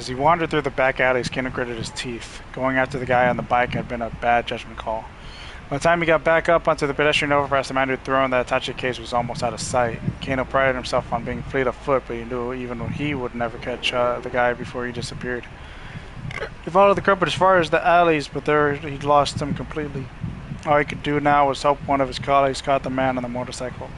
As he wandered through the back alleys, Kano gritted his teeth. Going after the guy on the bike had been a bad judgment call. By the time he got back up onto the pedestrian overpass, the man who'd thrown the attache case was almost out of sight. Kano prided himself on being fleet of foot, but he knew even he would never catch the guy before he disappeared. He followed the culprit as far as the alleys, but there he'd lost him completely. All he could do now was hope one of his colleagues caught the man on the motorcycle.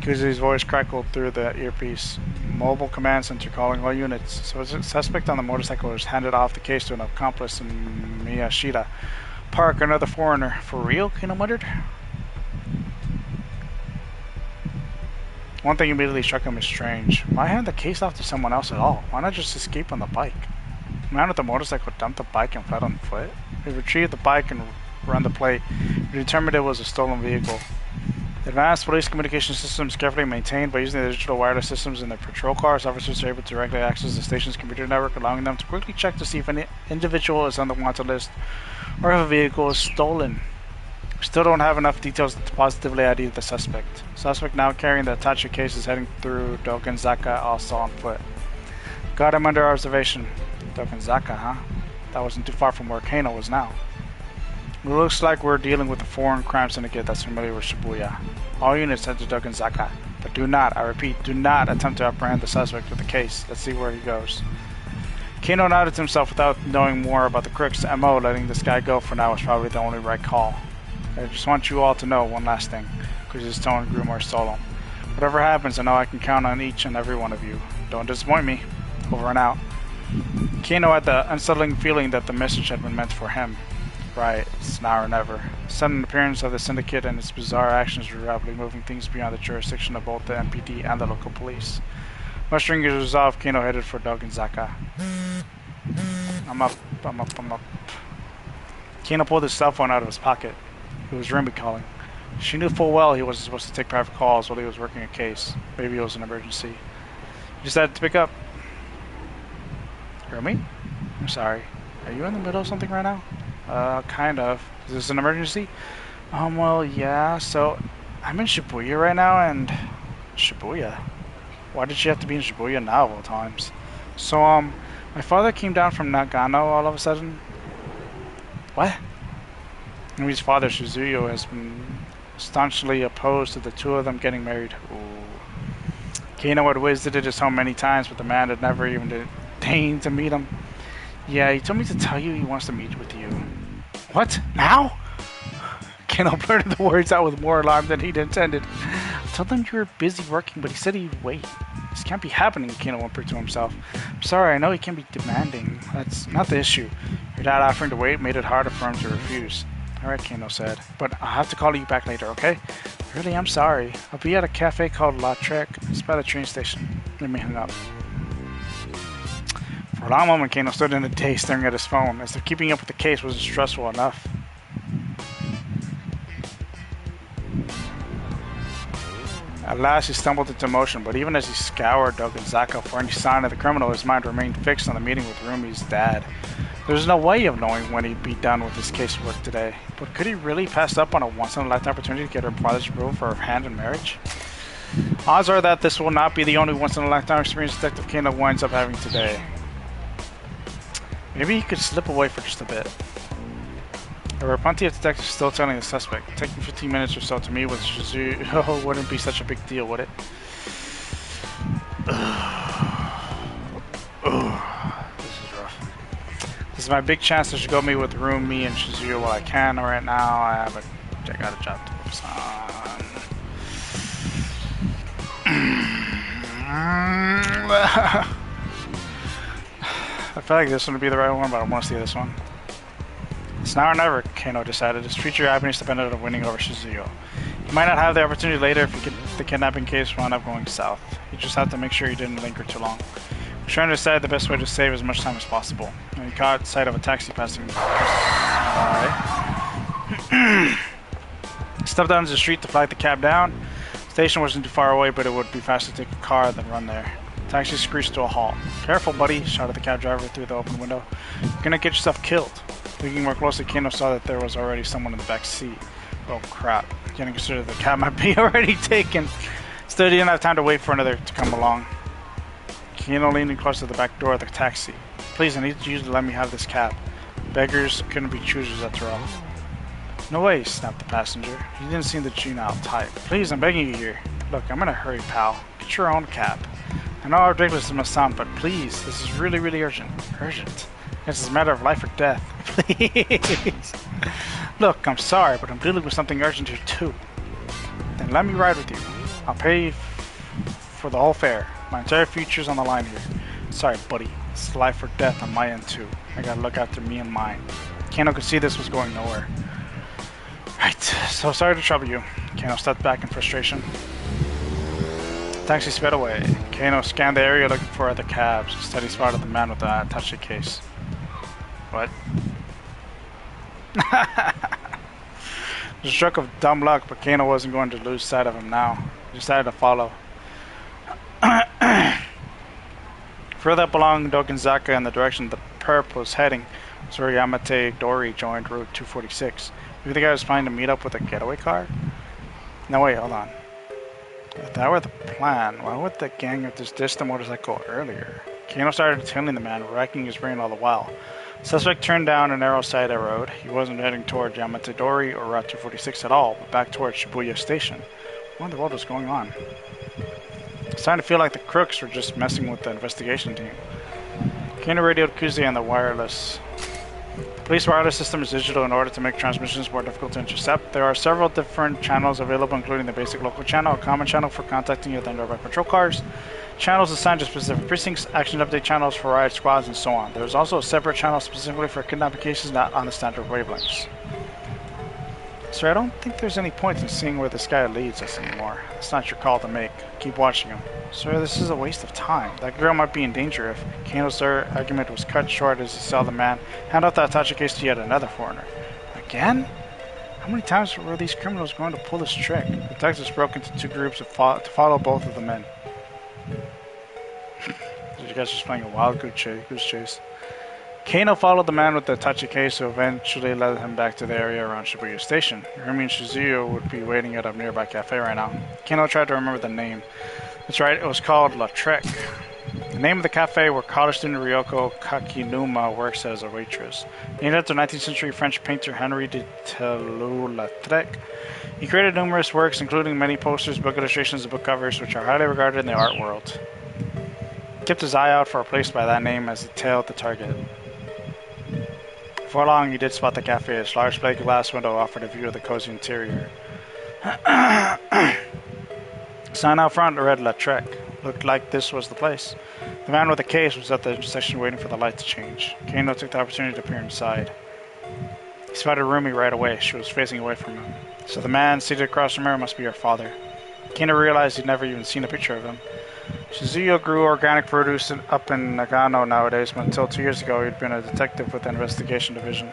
Kuzui's voice crackled through the earpiece. Mobile command center calling all units. So the suspect on the motorcycle was handed off the case to an accomplice in Miyashita. Park, another foreigner. For real? Kano muttered. One thing immediately struck him as strange. Why hand the case off to someone else at all? Why not just escape on the bike? The man with the motorcycle dumped the bike and fled on foot. He retrieved the bike and ran the plate. He determined it was a stolen vehicle. The advanced police communication systems carefully maintained by using the digital wireless systems in their patrol cars. Officers are able to directly access the station's computer network, allowing them to quickly check to see if any individual is on the wanted list or if a vehicle is stolen. We still don't have enough details to positively ID the suspect. Suspect now carrying the attache case is heading through Dokenzaka, also on foot. Got him under observation. Dokenzaka, huh? That wasn't too far from where Kano was now. It looks like we're dealing with a foreign crime syndicate that's familiar with Shibuya. All units head to Dokenzaka, but do not, I repeat, do not attempt to apprehend the suspect with the case. Let's see where he goes. Kano nodded to himself without knowing more about the crook's MO. Letting this guy go for now was probably the only right call. I just want you all to know one last thing, because his tone grew more solemn. Whatever happens, I know I can count on each and every one of you. Don't disappoint me. Over and out. Kano had the unsettling feeling that the message had been meant for him. Right, it's now or never. The sudden appearance of the syndicate and its bizarre actions were rapidly moving things beyond the jurisdiction of both the MPD and the local police. Mustering his resolve, Kano headed for Dokenzaka. I'm up. Kano pulled his cell phone out of his pocket. It was Rumi calling. She knew full well he wasn't supposed to take private calls while he was working a case. Maybe it was an emergency. He decided to pick up. Rumi? I'm sorry. Are you in the middle of something right now? Kind of. Is this an emergency? Well, yeah, so I'm in Shibuya right now, and Shibuya? Why did she have to be in Shibuya now of all times? So, my father came down from Nagano all of a sudden. What? Rumi's father, Shizuyo, has been staunchly opposed to the two of them getting married. Ooh. Kano had visited his home many times, but the man had never even deigned to meet him. Yeah, he told me to tell you he wants to meet with you. What? Now? Kano blurted the words out with more alarm than he'd intended. I told him you were busy working, but he said he'd wait. This can't be happening, Kano whimpered to himself. I'm sorry, I know he can be demanding. That's not the issue. Your dad offering to wait made it harder for him to refuse. Alright, Kano said, but I'll have to call you back later, okay? Really, I'm sorry. I'll be at a cafe called La Trek. It's by the train station. Let me hang up. For a long moment, Kano stood in a daze staring at his phone, as if keeping up with the case wasn't stressful enough. At last, he stumbled into motion, but even as he scoured Dokenzaka for any sign of the criminal, his mind remained fixed on the meeting with Rumi's dad. There was no way of knowing when he'd be done with his casework today, but could he really pass up on a once-in-a-lifetime opportunity to get her father's approval for her hand in marriage? Odds are that this will not be the only once-in-a-lifetime experience Detective Kano winds up having today. Maybe he could slip away for just a bit. There were plenty of detectives still tailing the suspect. Taking 15 minutes or so to meet with Shizuyo wouldn't be such a big deal, would it? This is rough. This is my big chance to go meet with Rumi and Shizuyo while I can. Right now, I got a job to focus on. I feel like this one would be the right one, but I want to see this one. It's now or never, Kano decided. His future happiness depended on winning over Shizuyo. He might not have the opportunity later if the kidnapping case wound up going south. He just had to make sure he didn't linger too long. He was trying to decide the best way to save as much time as possible. When he caught sight of a taxi passing. Alright. He stepped out into the street to flag the cab down. The station wasn't too far away, but it would be faster to take a car than run there. The taxi screeched to a halt. Careful, buddy, shouted the cab driver through the open window. You're gonna get yourself killed. Looking more closely, Kano saw that there was already someone in the back seat. Oh crap. Getting considered the cab might be already taken. Still, he didn't have time to wait for another to come along. Kano leaning close to the back door of the taxi. Please, I need you to let me have this cab. Beggars couldn't be choosers after all. No way, snapped the passenger. He didn't seem the juvenile type. Please, I'm begging you here. Look, I'm in a hurry, pal. Get your own cab. I know how ridiculous it must sound, but please, this is really, really urgent. Urgent? This is a matter of life or death. Please. Look, I'm sorry, but I'm dealing with something urgent here too. Then let me ride with you. I'll pay for the whole fare. My entire future's on the line here. Sorry, buddy. It's life or death on my end too. I gotta look after me and mine. Kano could see this was going nowhere. Right, so sorry to trouble you. Kano stepped back in frustration. The taxi sped away. Kano scanned the area looking for other cabs. Instead, he spotted the man with the attaché case. What? It was a stroke of dumb luck, but Kano wasn't going to lose sight of him now. He decided to follow. Further up along Dokinzaka in the direction the perp was heading was where Yamate Dori joined Route 246. You think I was planning to meet up with a getaway car? No, wait, hold on. If that were the plan, why would the gang have just ditched the motorcycle earlier? Kano started tailing the man, racking his brain all the while. Suspect turned down a narrow-sided road. He wasn't heading toward Yamate Dori or Route 246 at all, but back towards Shibuya Station. What in the world was going on? It's starting to feel like the crooks were just messing with the investigation team. Kano radioed Kuze on the wireless. The police wireless system is digital in order to make transmissions more difficult to intercept. There are several different channels available, including the basic local channel, a common channel for contacting other nearby patrol cars, channels assigned to specific precincts, action update channels for riot squads, and so on. There is also a separate channel specifically for kidnapping cases not on the standard wavelengths. Sir, I don't think there's any point in seeing where this guy leads us anymore. It's not your call to make. Keep watching him. Sir, this is a waste of time. That girl might be in danger if Kano's argument was cut short as he saw the man hand out the attaché case to yet another foreigner. Again? How many times were these criminals going to pull this trick? The detectives broke into two groups to follow both of the men. You guys just playing a wild goose chase. Kano followed the man with the attaché case, who eventually led him back to the area around Shibuya Station. Rumi and Shizuyo would be waiting at a nearby cafe right now. Kano tried to remember the name. That's right, it was called La Trek. The name of the cafe where college student Ryoko Kakinuma works as a waitress. Named after 19th century French painter Henri de Toulouse-Lautrec. He created numerous works, including many posters, book illustrations, and book covers, which are highly regarded in the art world. He kept his eye out for a place by that name as he tailed the target. Before long, he did spot the cafe. Its large plate glass window offered a view of the cozy interior. Sign out front read La Trek. Looked like this was the place. The man with the case was at the intersection waiting for the light to change. Kano took the opportunity to peer inside. He spotted Rumi right away. She was facing away from him. So the man seated across from her must be her father. Kano realized he'd never even seen a picture of him. Shizuyo grew organic produce up in Nagano nowadays, but until 2 years ago he'd been a detective with the Investigation Division.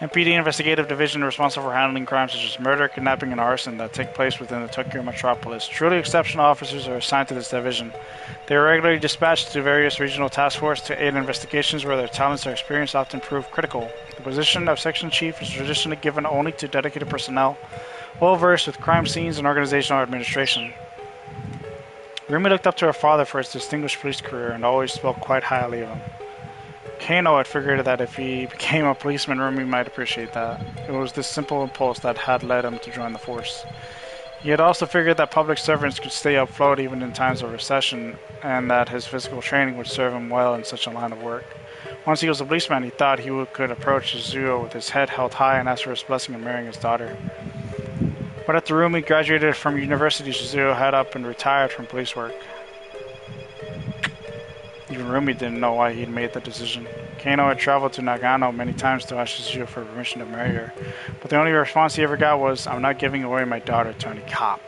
MPD Investigative Division responsible for handling crimes such as murder, kidnapping, and arson that take place within the Tokyo metropolis. Truly exceptional officers are assigned to this division. They are regularly dispatched to various regional task forces to aid investigations where their talents and experience often prove critical. The position of Section Chief is traditionally given only to dedicated personnel, well versed with crime scenes and organizational administration. Rumi looked up to her father for his distinguished police career and always spoke quite highly of him. Kano had figured that if he became a policeman, Rumi might appreciate that. It was this simple impulse that had led him to join the force. He had also figured that public servants could stay afloat even in times of recession, and that his physical training would serve him well in such a line of work. Once he was a policeman, he thought he could approach Shizuyo with his head held high and ask for his blessing in marrying his daughter. But after Rumi graduated from university, Shizuyo had up and retired from police work. Even Rumi didn't know why he'd made the decision. Kano had traveled to Nagano many times to ask Shizuyo for permission to marry her, but the only response he ever got was, "I'm not giving away my daughter to any cop."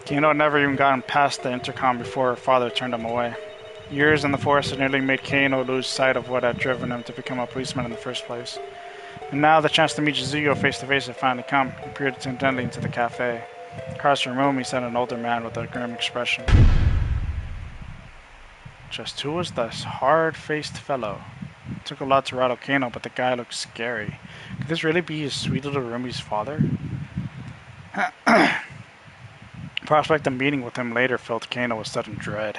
Kano had never even gotten past the intercom before her father turned him away. Years in the force had nearly made Kano lose sight of what had driven him to become a policeman in the first place. And now the chance to meet Shizuyo face to face had finally come. He peered intently into the cafe. Across from Rumi sat an older man with a grim expression. Just who was this hard-faced fellow? It took a lot to rattle Kano, but the guy looked scary. Could this really be his sweet little Rumi's father? The prospect of meeting with him later filled Kano with sudden dread.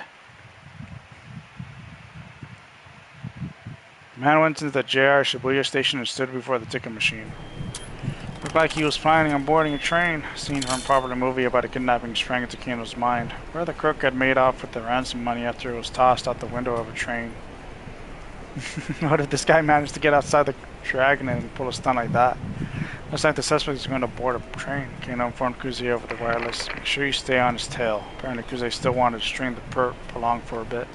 The man went into the JR Shibuya station and stood before the ticket machine. Looked like he was planning on boarding a train. A scene from a popular movie about a kidnapping sprang into Kano's mind, where the crook had made off with the ransom money after it was tossed out the window of a train. What if this guy managed to get outside the dragon and pull a stunt like that? Looks like the suspect is going to board a train. Kano informed Kuze over the wireless. Make sure you stay on his tail. Apparently Kuze still wanted to string the perp along for a bit.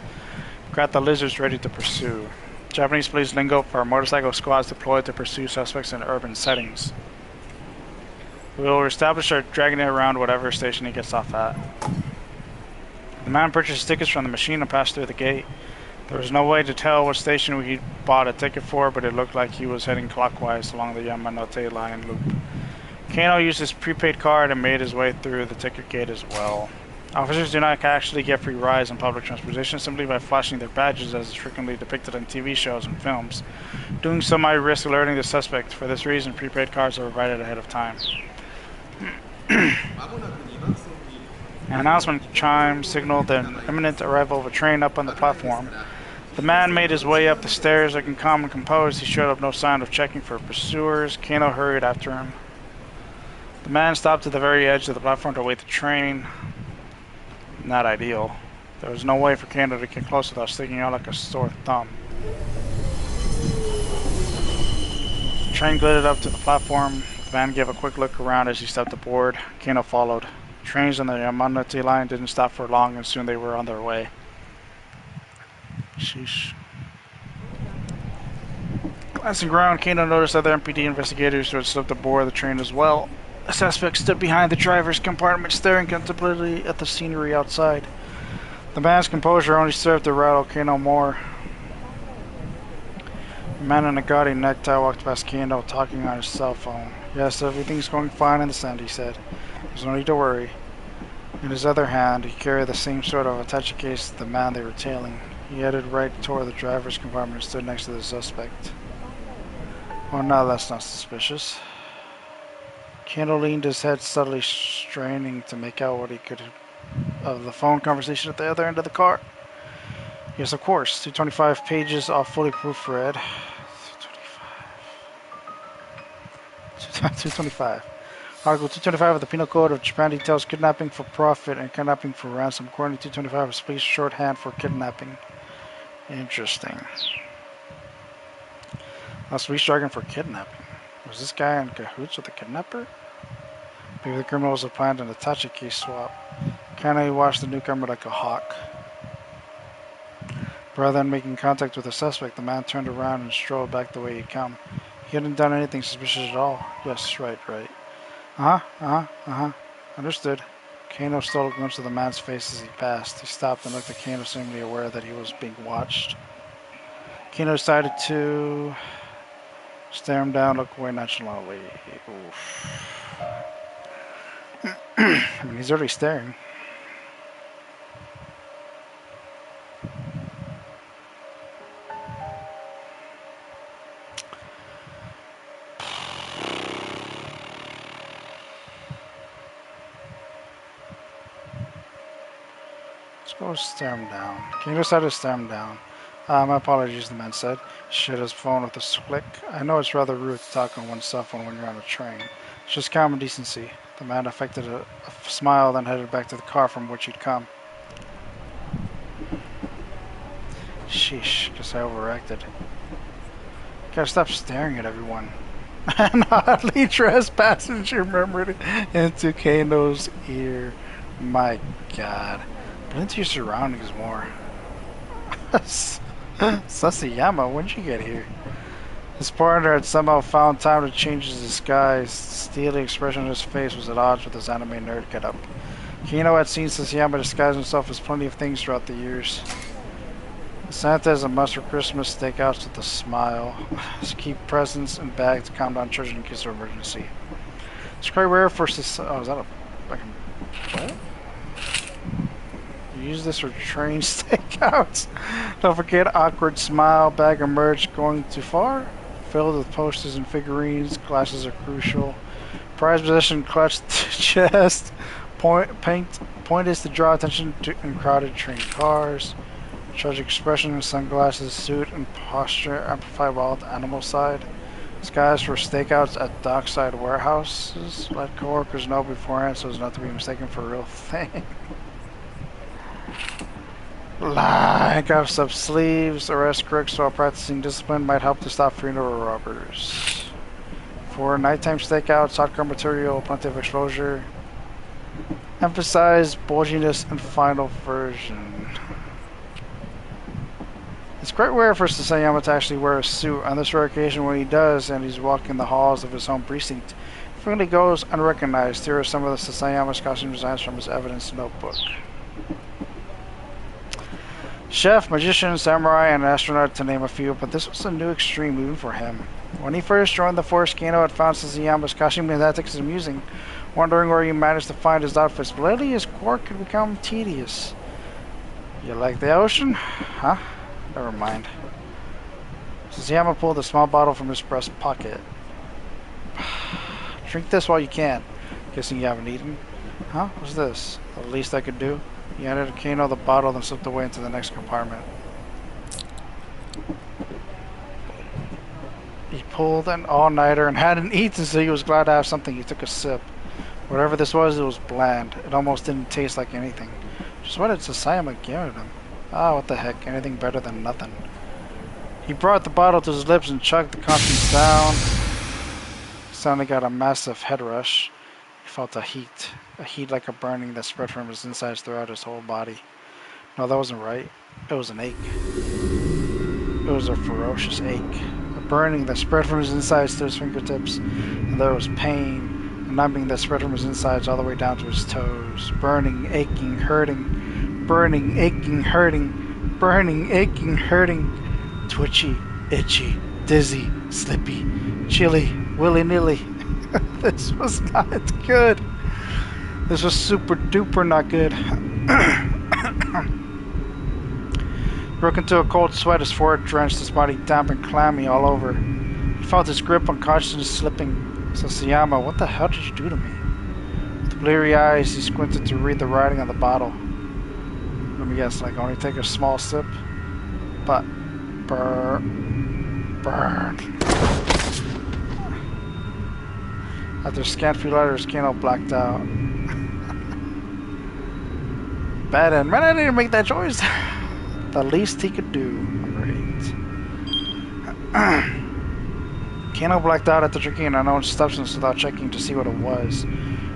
Got the lizards ready to pursue. Japanese police lingo for motorcycle squads deployed to pursue suspects in urban settings. We will establish our dragging it around whatever station he gets off at. The man purchased tickets from the machine and passed through the gate. There was no way to tell what station he bought a ticket for, but it looked like he was heading clockwise along the Yamanote line loop. Kano used his prepaid card and made his way through the ticket gate as well. Officers do not actually get free rides on public transportation simply by flashing their badges, as is frequently depicted on TV shows and films. Doing so might risk alerting the suspect. For this reason, prepaid cards are provided ahead of time. An announcement chime signaled the imminent arrival of a train up on the platform. The man made his way up the stairs looking calm and composed. He showed up no sign of checking for pursuers. Kano hurried after him. The man stopped at the very edge of the platform to await the train. Not ideal. There was no way for Kano to get close without sticking out like a sore thumb. The train glided up to the platform. The man gave a quick look around as he stepped aboard. Kano followed. Trains on the Yamanote line didn't stop for long, and soon they were on their way. Sheesh. Glancing around, Kano noticed other MPD investigators who had slipped aboard the train as well. The suspect stood behind the driver's compartment, staring contemplatively at the scenery outside. The man's composure only served to rattle Kano more. A man in a gaudy necktie walked past Kano, talking on his cell phone. Yes, everything's going fine in the sand, he said. There's no need to worry. In his other hand, he carried the same sort of attache case as the man they were tailing. He headed right toward the driver's compartment and stood next to the suspect. Oh, no, that's not suspicious. Kano leaned his head subtly, straining to make out what he could of the phone conversation at the other end of the car. Yes, of course. 225 pages, all fully proofread. 225. Article 225 of the Penal Code of Japan details kidnapping for profit and kidnapping for ransom. According to 225, is police shorthand for kidnapping. Interesting. That's police jargon for kidnapping. Was this guy in cahoots with the kidnapper? Maybe the criminals had planned an attache case swap. Kano watched the newcomer like a hawk. Rather than making contact with the suspect, the man turned around and strolled back the way he'd come. He hadn't done anything suspicious at all. Yes, right. Understood. Kano stole a glimpse of the man's face as he passed. He stopped and looked at Kano, seemingly aware that he was being watched. Kano decided to stare him down, look away nonchalantly. Oof. I mean, he's already staring. Let's go stare him down. Kano decided to stare him down. My apologies, the man said. Shut his phone with a click. I know it's rather rude to talk on one's cell phone when you're on a train. It's just common decency. The man affected a smile, then headed back to the car from which he'd come. Sheesh, guess I overacted. Gotta stop staring at everyone. An oddly dressed passenger murmured into Kano's ear. My God. Get into your surroundings more. Sasayama, when'd you get here? His partner had somehow found time to change his disguise. The steely expression on his face was at odds with his anime nerd getup. Kano had seen Sasayama disguise himself as plenty of things throughout the years. Santa is a must for Christmas, stakeouts with a smile. Keep presents and bags to calm down children in case of emergency. It's quite rare for oh, is that a fucking what? Use this for train stakeouts. Don't forget awkward smile, bag of merch going too far. Filled with posters and figurines. Glasses are crucial. Prized possession clutched to chest. Point is to draw attention to in crowded train cars. Shows expression, sunglasses, suit, and posture amplify wild animal side. Disguise for stakeouts at dockside warehouses. Let coworkers know beforehand so as not to be mistaken for a real thing. Handcuffs up sleeves. Arrest crooks while practicing discipline might help to stop funeral robbers. For nighttime stakeouts, hardcore material, plenty of exposure. Emphasize bulginess and final version. It's quite rare for Sasayama to actually wear a suit. On this rare occasion, when he does, and he's walking the halls of his home precinct, he frequently goes unrecognized. Here are some of the Sasayama's costume designs from his evidence notebook. Chef, magician, samurai, and astronaut, to name a few, but this was a new extreme even for him. When he first joined the force, Kano had found Sasayama's costume and tactics amusing, wondering where he managed to find his outfits, but lately his quirk had become tedious. You like the ocean? Huh? Never mind. Sasayama pulled a small bottle from his breast pocket. Drink this while you can. Guessing you haven't eaten? Huh? What's this? The least I could do? He handed Kano the bottle, then slipped away into the next compartment. He pulled an all-nighter and hadn't eaten, so he was glad to have something. He took a sip. Whatever this was, it was bland. It almost didn't taste like anything. Just what did Sasayama give him? Ah, what the heck. Anything better than nothing. He brought the bottle to his lips and chugged the contents down. He suddenly got a massive head rush. He felt a heat like a burning that spread from his insides throughout his whole body. No, that wasn't right. It was an ache. It was a ferocious ache. A burning that spread from his insides to his fingertips. And there was pain, a numbing that spread from his insides all the way down to his toes. Burning, aching, hurting. Burning, aching, hurting. Burning, aching, hurting. Twitchy, itchy, dizzy, slippy, chilly, willy-nilly. This was not good. This was super duper not good. Broke into a cold sweat, his forehead drenched, his body damp and clammy all over. He felt his grip on consciousness slipping. Sasayama, what the hell did you do to me? With bleary eyes, he squinted to read the writing on the bottle. Let me guess, like only take a small sip? But burn. After scant few letters, Kano blacked out. Bad end. Man, I didn't make that choice. The least he could do. Great. Kano blacked out after drinking an unknown substance without checking to see what it was.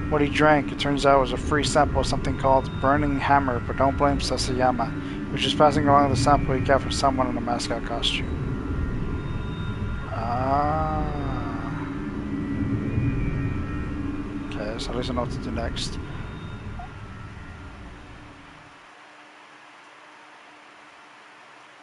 What he drank, it turns out, was a free sample of something called Burning Hammer, but don't blame Sasayama, which is passing along the sample he got from someone in a mascot costume. Okay, so at least I know what to do next.